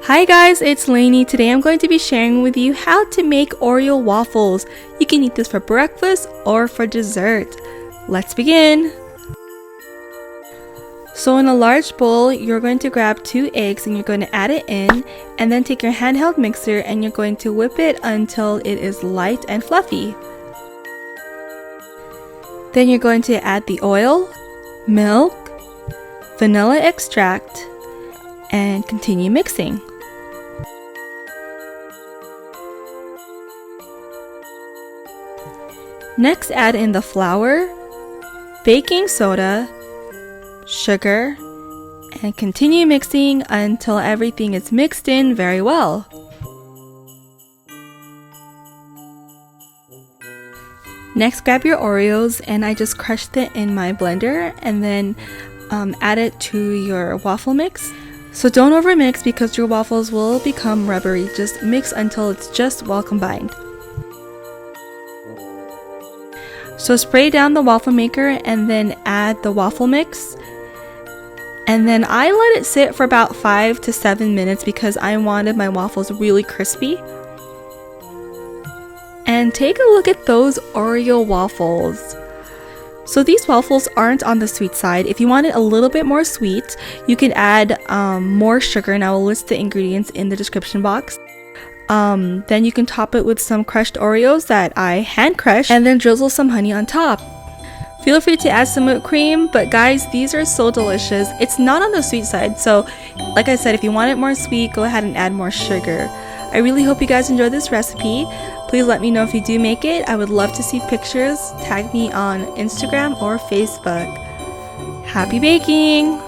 Hi guys, it's Lainey. Today I'm going to be sharing with you how to make Oreo waffles. You can eat this for breakfast or for dessert. Let's begin. So in a large bowl, you're going to grab 2 eggs and you're going to add it in, and then take your handheld mixer and you're going to whip it until it is light and fluffy. Then you're going to add the oil, milk, vanilla extract, and continue mixing. Next, add in the flour, baking soda, sugar, and continue mixing until everything is mixed in very well. Next, grab your Oreos, and I just crushed it in my blender and then add it to your waffle mix. So don't overmix because your waffles will become rubbery. Just mix until it's just well combined. So spray down the waffle maker and then add the waffle mix. And then I let it sit for about 5 to 7 minutes because I wanted my waffles really crispy. And take a look at those Oreo waffles. So these waffles aren't on the sweet side. If you want it a little bit more sweet, you can add more sugar, and I will list the ingredients in the description box. Then you can top it with some crushed Oreos that I hand crushed, and then drizzle some honey on top. Feel free to add some whipped cream, but guys, these are so delicious. It's not on the sweet side, so like I said, if you want it more sweet, go ahead and add more sugar. I really hope you guys enjoyed this recipe. Please let me know if you do make it. I would love to see pictures. Tag me on Instagram or Facebook. Happy baking!